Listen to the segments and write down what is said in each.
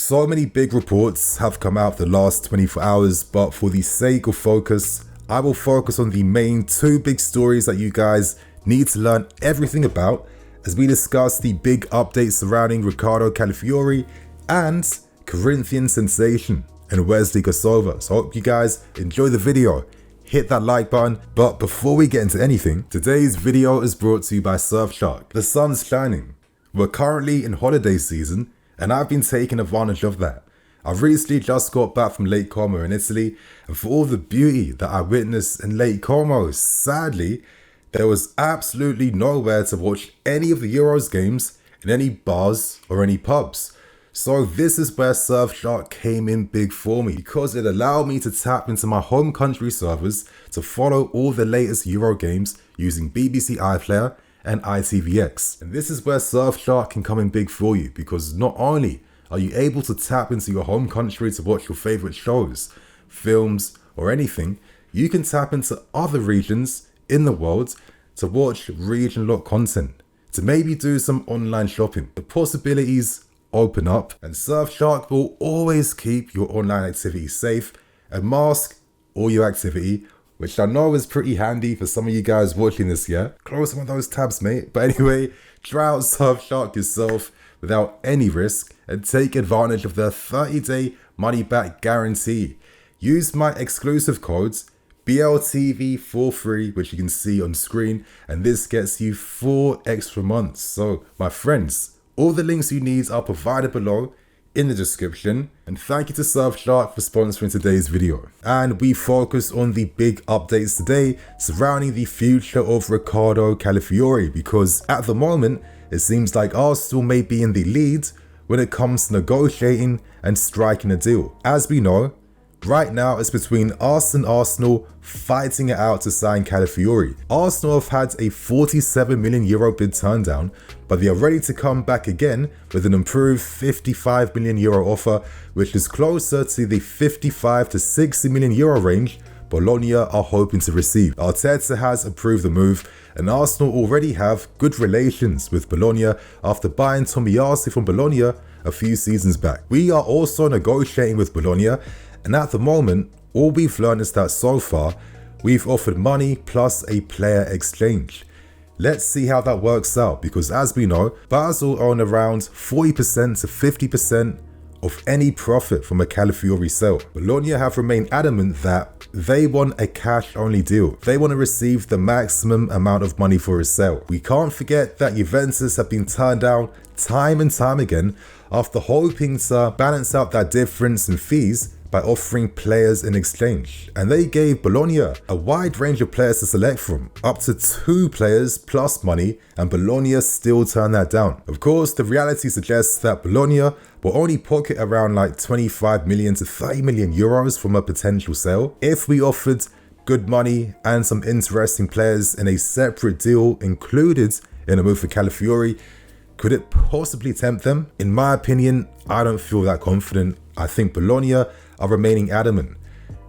So many big reports have come out the last 24 hours, but for the sake of focus, I will focus on the main two big stories that you guys need to learn everything about as we discuss the big updates surrounding Ricardo Calafiori and Corinthian sensation and WESLEY GASSOVA. So I hope you guys enjoy the video. Hit that like button. But before we get into anything, today's video is brought to you by Surfshark. The sun's shining. We're currently in holiday season and I've been taking advantage of that. I've recently just got back from Lake Como in Italy, and for all the beauty that I witnessed in Lake Como, sadly, there was absolutely nowhere to watch any of the Euros games in any bars or any pubs. So this is where Surfshark came in big for me, because it allowed me to tap into my home country servers to follow all the latest Euro games using BBC iPlayer and ITVX. And this is where Surfshark can come in big for you, because not only are you able to tap into your home country to watch your favorite shows, films, or anything, you can tap into other regions in the world to watch region-locked content, to maybe do some online shopping. The possibilities open up, and Surfshark will always keep your online activity safe and mask all your activity, which I know is pretty handy for some of you guys watching this year. Close some of those tabs, mate. But anyway, try out Surfshark yourself without any risk and take advantage of their 30-day money-back guarantee. Use my exclusive codes BLTV for free, which you can see on screen, and this gets you 4 extra months. So my friends, all the links you need are provided below in the description, and thank you to Surfshark for sponsoring today's video. And we focus on the big updates today surrounding the future of Ricardo Calafiori, because at the moment it seems like Arsenal may be in the lead when it comes to negotiating and striking a deal. As we know, right now it's between us and Arsenal fighting it out to sign Calafiori. Arsenal have had a 47 million euro bid turned down, but they are ready to come back again with an improved 55 million euro offer, which is closer to the 55 to 60 million euro range Bologna are hoping to receive. Arteta has approved the move, and Arsenal already have good relations with Bologna after buying Tomiyasu from Bologna a few seasons back. We are also negotiating with Bologna, and at the moment, all we've learned is that so far, we've offered money plus a player exchange. Let's see how that works out, because as we know, Basel own around 40% to 50% of any profit from a Calafiori sale. Bologna have remained adamant that they want a cash-only deal. They want to receive the maximum amount of money for a sale. We can't forget that Juventus have been turned down time and time again after hoping to balance out that difference in fees by offering players in exchange. And they gave Bologna a wide range of players to select from, up to 2 players plus money, and Bologna still turned that down. Of course, the reality suggests that Bologna will only pocket around like 25 million to 30 million euros from a potential sale. If we offered good money and some interesting players in a separate deal included in a move for Calafiori, could it possibly tempt them? In my opinion, I don't feel that confident. I think Bologna are remaining adamant.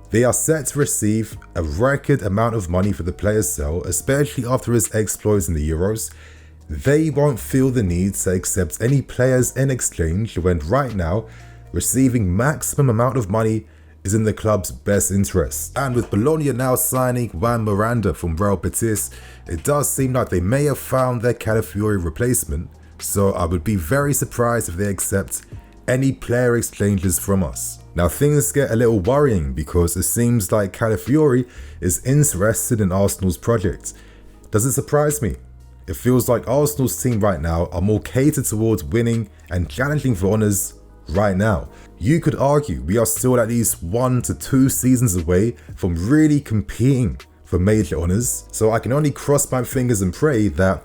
They are set to receive a record amount of money for the player's sale, especially after his exploits in the Euros. They won't feel the need to accept any players in exchange when right now receiving maximum amount of money is in the club's best interest. And with Bologna now signing Juan Miranda from Real Betis, it does seem like they may have found their Calafiori replacement, so I would be very surprised if they accept any player exchanges from us. Now things get a little worrying, because it seems like Calafiori is interested in Arsenal's project. Does it surprise me? It feels like Arsenal's team right now are more catered towards winning and challenging for honours right now. You could argue we are still at least 1 to 2 seasons away from really competing for major honours, so I can only cross my fingers and pray that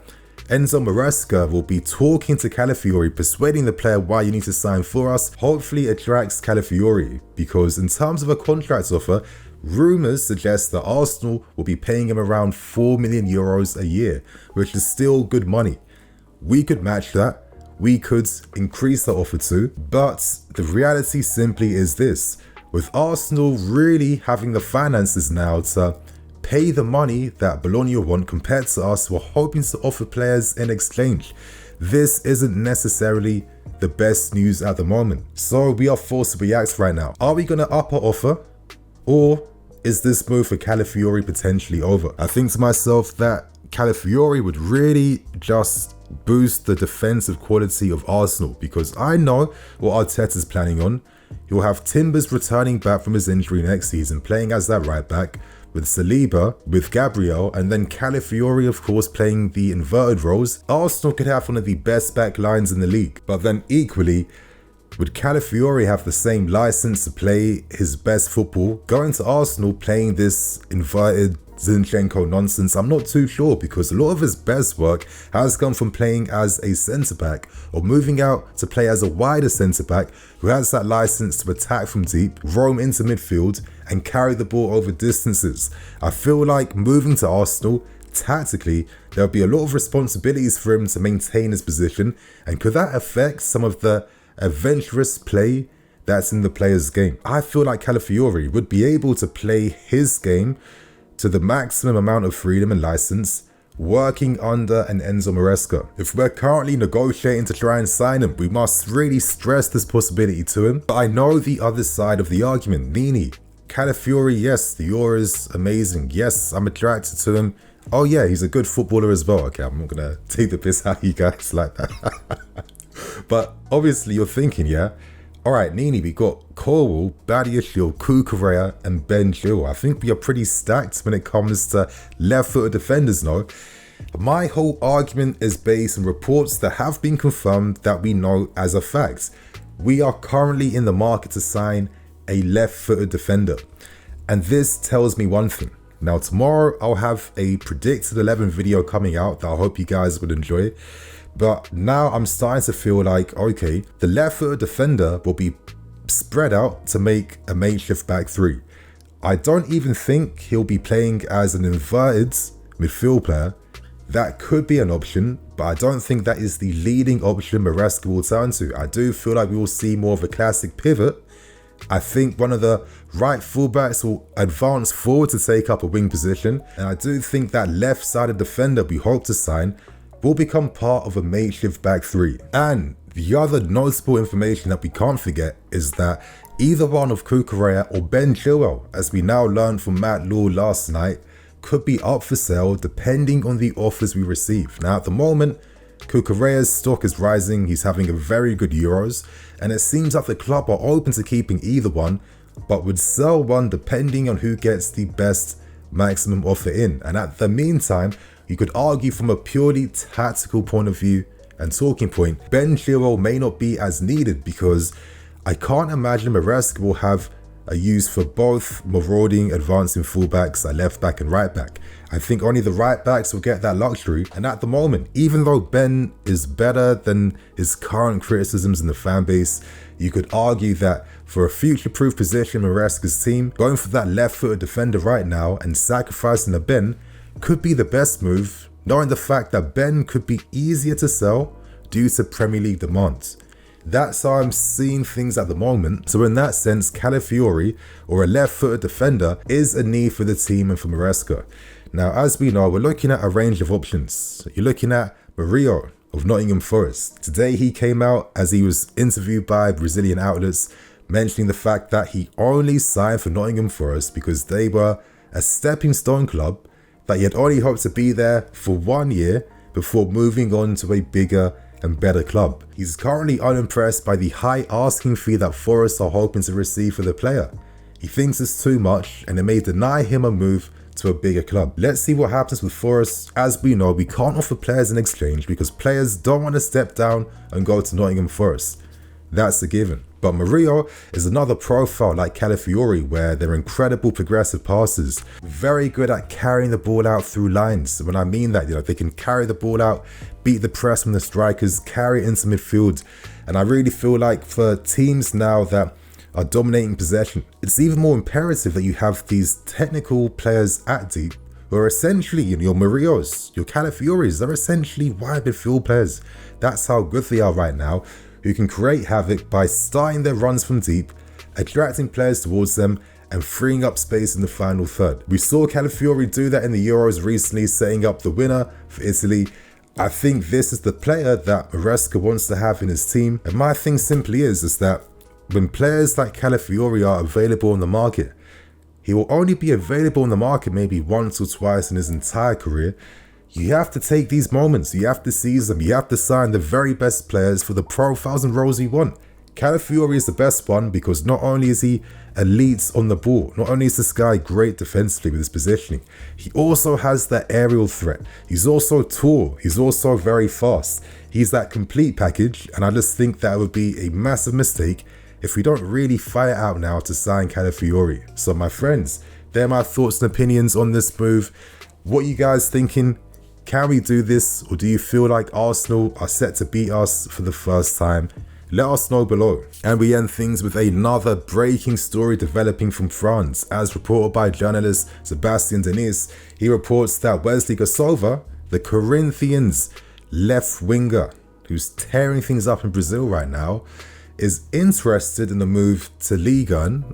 Enzo Maresca will be talking to Calafiori, persuading the player why you need to sign for us. Hopefully it attracts Calafiori, because in terms of a contract offer, rumours suggest that Arsenal will be paying him around 4 million euros a year, which is still good money. We could match that, we could increase the offer too, but the reality simply is this: with Arsenal really having the finances now to pay the money that Bologna want compared to us who are hoping to offer players in exchange, this isn't necessarily the best news at the moment. So we are forced to react right now. Are we going to up our offer, or is this move for Calafiori potentially over? I think to myself that Calafiori would really just boost the defensive quality of Arsenal, because I know what Arteta's planning on. He'll have Timbers returning back from his injury next season, playing as that right back, with Saliba, with Gabriel, and then Calafiori, of course, playing the inverted roles. Arsenal could have one of the best back lines in the league. But then equally, would Calafiori have the same license to play his best football going to Arsenal playing this inverted Zinchenko nonsense? I'm not too sure, because a lot of his best work has come from playing as a centre-back or moving out to play as a wider centre-back who has that license to attack from deep, roam into midfield and carry the ball over distances. I feel like moving to Arsenal, tactically, there'll be a lot of responsibilities for him to maintain his position, and could that affect some of the adventurous play that's in the player's game? I feel like Calafiori would be able to play his game to the maximum amount of freedom and license, working under an Enzo Maresca. If we're currently negotiating to try and sign him, we must really stress this possibility to him. But I know the other side of the argument. Nini, Calafiori, yes, the aura's amazing. Yes, I'm attracted to him. Oh yeah, he's a good footballer as well. Okay, I'm not gonna take the piss out of you guys like that. But obviously you're thinking, yeah, all right, Nini, we got Corwell, Badiashile, Cucurella, and Ben Chilwell. I think we are pretty stacked when it comes to left-footed defenders now. My whole argument is based on reports that have been confirmed that we know as a fact. We are currently in the market to sign a left-footed defender. And this tells me one thing. Now, tomorrow I'll have a predicted 11 video coming out that I hope you guys would enjoy. But now I'm starting to feel like, okay, the left-footed defender will be spread out to make a makeshift back three. I don't even think he'll be playing as an inverted midfield player. That could be an option, but I don't think that is the leading option Maresca will turn to. I do feel like we will see more of a classic pivot. I think one of the right fullbacks will advance forward to take up a wing position. And I do think that left-sided defender we hope to sign will become part of a makeshift back three. And the other notable information that we can't forget is that either one of Cucurella or Ben Chilwell, as we now learned from Matt Law last night, could be up for sale depending on the offers we receive. Now at the moment, Cucurella's stock is rising, he's having a very good Euros, and it seems like the club are open to keeping either one, but would sell one depending on who gets the best maximum offer in. And at the meantime, you could argue from a purely tactical point of view and talking point, Ben Chilwell may not be as needed, because I can't imagine Maresca will have a use for both marauding advancing fullbacks at left back and right back. I think only the right backs will get that luxury, and at the moment, even though Ben is better than his current criticisms in the fan base, you could argue that for a future-proof position in Maresca's team, going for that left-footed defender right now and sacrificing a Ben could be the best move, knowing the fact that Ben could be easier to sell due to Premier League demands. That's how I'm seeing things at the moment. So in that sense, Calafiori, or a left-footed defender, is a need for the team and for Maresca. Now, as we know, we're looking at a range of options. You're looking at Murillo of Nottingham Forest. Today he came out as he was interviewed by Brazilian outlets, mentioning the fact that he only signed for Nottingham Forest because they were a stepping stone club, that he had only hoped to be there for 1 year before moving on to a bigger and better club. He's currently unimpressed by the high asking fee that Forest are hoping to receive for the player. He thinks it's too much and it may deny him a move to a bigger club. Let's see what happens with Forest. As we know, we can't offer players in exchange because players don't want to step down and go to Nottingham Forest. That's a given. But Murillo is another profile like Calafiori, where they're incredible progressive passers, very good at carrying the ball out through lines. When I mean that, they can carry the ball out, beat the press from the strikers, carry it into midfield. And I really feel like for teams now that are dominating possession, it's even more imperative that you have these technical players at deep who are essentially, your Murillos, your Calafioris, they're essentially wide midfield players. That's how good they are right now, who can create havoc by starting their runs from deep, attracting players towards them, and freeing up space in the final third. We saw Calafiori do that in the Euros recently, setting up the winner for Italy. I think this is the player that Maresca wants to have in his team. And my thing simply is that when players like Calafiori are available on the market, he will only be available on the market maybe once or twice in his entire career. You have to take these moments, you have to seize them, you have to sign the very best players for the profiles and roles you want. Calafiori is the best one because not only is he elite on the ball, not only is this guy great defensively with his positioning, he also has that aerial threat. He's also tall, he's also very fast. He's that complete package, and I just think that would be a massive mistake if we don't really fight out now to sign Calafiori. So my friends, they're my thoughts and opinions on this move. What are you guys thinking? Can we do this, or do you feel like Arsenal are set to beat us for the first time? Let us know below. And we end things with another breaking story developing from France. As reported by journalist Sebastian Denis, he reports that WESLEY GASSOVA, the Corinthians left winger, who's tearing things up in Brazil right now, is interested in the move to Liga.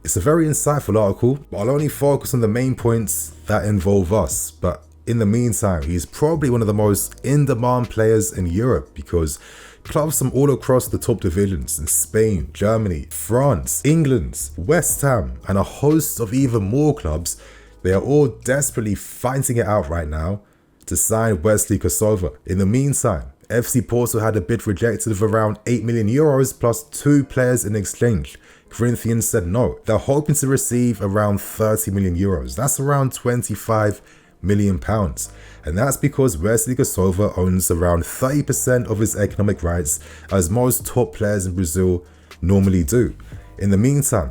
It's a very insightful article, but I'll only focus on the main points that involve us. But in the meantime, he's probably one of the most in-demand players in Europe because clubs from all across the top divisions in Spain, Germany, France, England, West Ham, and a host of even more clubs, they are all desperately fighting it out right now to sign WESLEY GASSOVA. In the meantime, FC Porto had a bid rejected of around 8 million euros plus 2 players in exchange. Corinthians said no. They're hoping to receive around 30 million euros. That's around 25 million pounds. And that's because WESLEY GASSOVA owns around 30% of his economic rights, as most top players in Brazil normally do. In the meantime,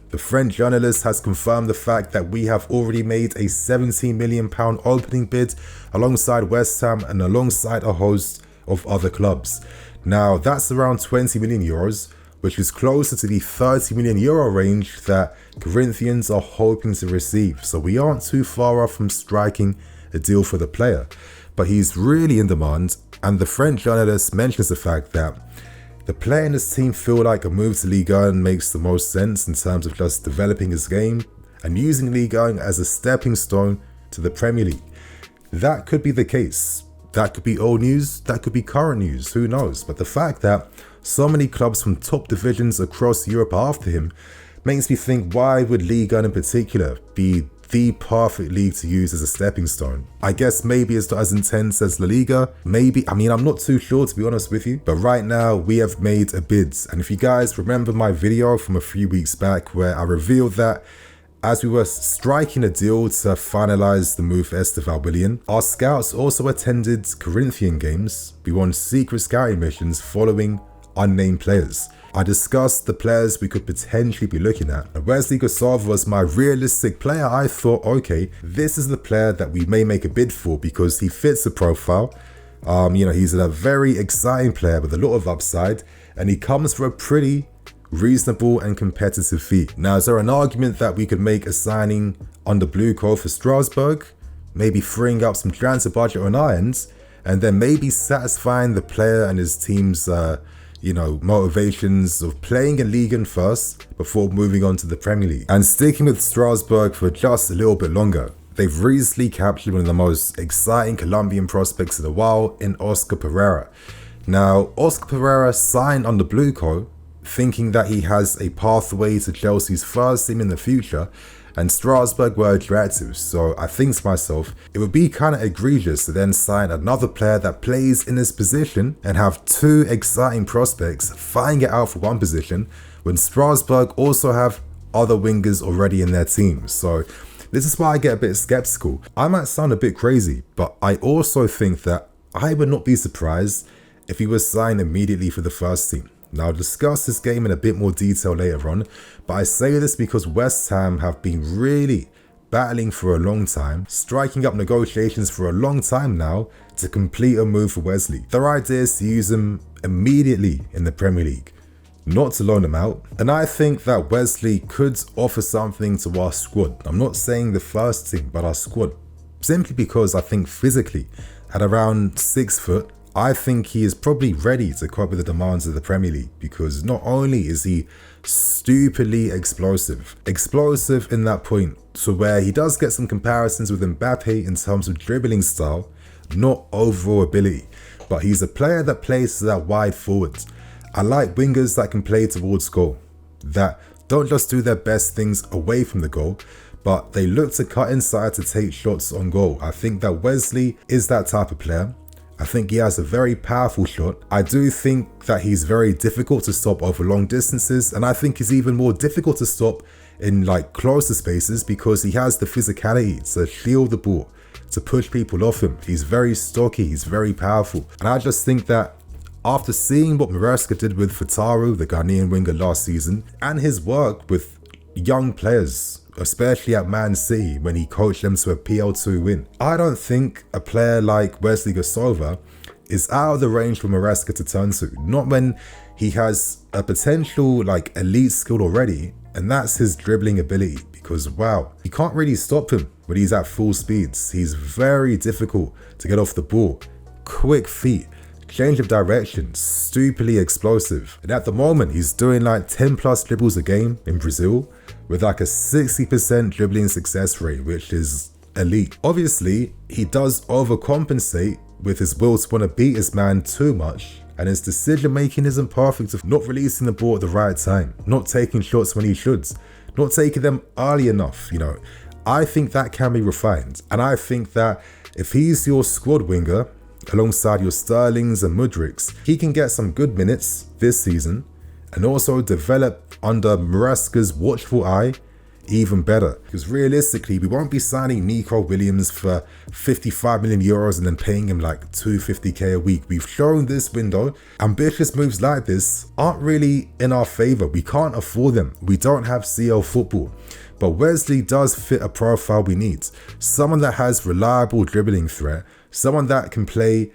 the French journalist has confirmed the fact that we have already made a 17 million pound opening bid alongside West Ham and alongside a host of other clubs. Now that's around 20 million euros, which is closer to the 30 million euro range that Corinthians are hoping to receive. So we aren't too far off from striking a deal for the player, but he's really in demand. And the French journalist mentions the fact that the player and his team feel like a move to Ligue 1 makes the most sense in terms of just developing his game and using Ligue 1 as a stepping stone to the Premier League. That could be the case. That could be old news, that could be current news, who knows? But the fact that so many clubs from top divisions across Europe are after him makes me think, why would Ligue 1 in particular be the perfect league to use as a stepping stone? I guess maybe it's not as intense as La Liga. Maybe, I mean, I'm not too sure, to be honest with you. But right now we have made a bid. And if you guys remember my video from a few weeks back where I revealed that as we were striking a deal to finalize the move for Esteval Willian, our scouts also attended Corinthian games. We won secret scouting missions following unnamed players. I discussed the players we could potentially be looking at. And WESLEY GASSOVA was my realistic player. I thought, okay, this is the player that we may make a bid for because he fits the profile. He's a very exciting player with a lot of upside, and he comes for a pretty reasonable and competitive fee. Now, is there an argument that we could make a signing under Blue Code for Strasbourg, maybe freeing up some transfer budget on our ends, and then maybe satisfying the player and his team's motivations of playing in Ligue 1 first before moving on to the Premier League? And sticking with Strasbourg for just a little bit longer, they've recently captured one of the most exciting Colombian prospects in a while in Oscar Pereira. Now, Oscar Pereira signed under Blue Code, thinking that he has a pathway to Chelsea's first team in the future, and Strasbourg were attractive. So I think to myself, it would be kind of egregious to then sign another player that plays in this position and have two exciting prospects fighting it out for one position when Strasbourg also have other wingers already in their team. So this is why I get a bit skeptical. I might sound a bit crazy, but I also think that I would not be surprised if he was signed immediately for the first team. Now, I'll discuss this game in a bit more detail later on, but I say this because West Ham have been really battling for a long time, striking up negotiations for a long time now to complete a move for WESLEY. Their idea is to use him immediately in the Premier League, not to loan him out. And I think that WESLEY could offer something to our squad. I'm not saying the first team, but our squad. Simply because I think physically, at around 6 foot, I think he is probably ready to cope with the demands of the Premier League, because not only is he stupidly explosive in that point to where he does get some comparisons with Mbappe in terms of dribbling style, not overall ability. But he's a player that plays that wide forward. I like wingers that can play towards goal, that don't just do their best things away from the goal, but they look to cut inside to take shots on goal. I think that Wesley is that type of player. I think he has a very powerful shot. I do think that he's very difficult to stop over long distances, and I think he's even more difficult to stop in like closer spaces because he has the physicality to shield the ball, to push people off him. He's very stocky, he's very powerful. And I just think that after seeing what Maresca did with Fataru, the Ghanaian winger last season, and his work with young players, especially at Man City when he coached them to a PL2 win, I don't think a player like Wesley Gassova is out of the range for Maresca to turn to. Not when he has a potential like elite skill already, and that's his dribbling ability. Because wow, you can't really stop him when he's at full speeds. He's very difficult to get off the ball. Quick feet, change of direction, stupidly explosive. And at the moment, he's doing like 10 plus dribbles a game in Brazil with like a 60% dribbling success rate, which is elite. Obviously, he does overcompensate with his will to want to beat his man too much, and his decision making isn't perfect of not releasing the ball at the right time, not taking shots when he should, not taking them early enough, you know. I think that can be refined, and I think that if he's your squad winger alongside your Sterlings and Mudriks, he can get some good minutes this season and also develop under Maresca's watchful eye even better. Because realistically, we won't be signing Nico Williams for 55 million euros and then paying him like 250k a week. We've shown this window ambitious moves like this aren't really in our favor. We can't afford them. We don't have CL football. But Wesley does fit a profile we need. Someone that has reliable dribbling threat, someone that can play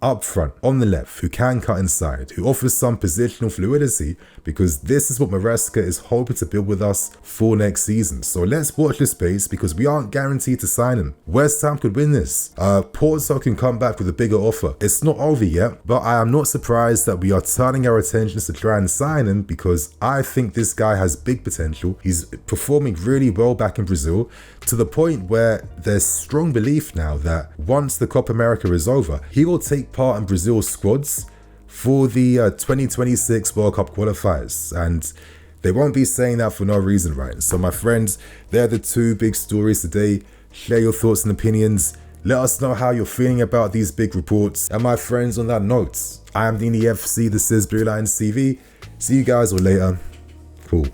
up front, on the left, who can cut inside, who offers some positional fluidity, because this is what Maresca is hoping to build with us for next season. So let's watch this space because we aren't guaranteed to sign him. West Ham could win this. Porto can come back with a bigger offer. It's not over yet, but I am not surprised that we are turning our attentions to try and sign him because I think this guy has big potential. He's performing really well back in Brazil to the point where there's strong belief now that once the Copa America is over, he will take part in Brazil's squads for the 2026 World Cup qualifiers, and they won't be saying that for no reason, right? So my friends, they're the two big stories today. Share your thoughts and opinions. Let us know how you're feeling about these big reports. And my friends, on that note, I am Dini FC, this is BlueLionsTV. See you guys all later.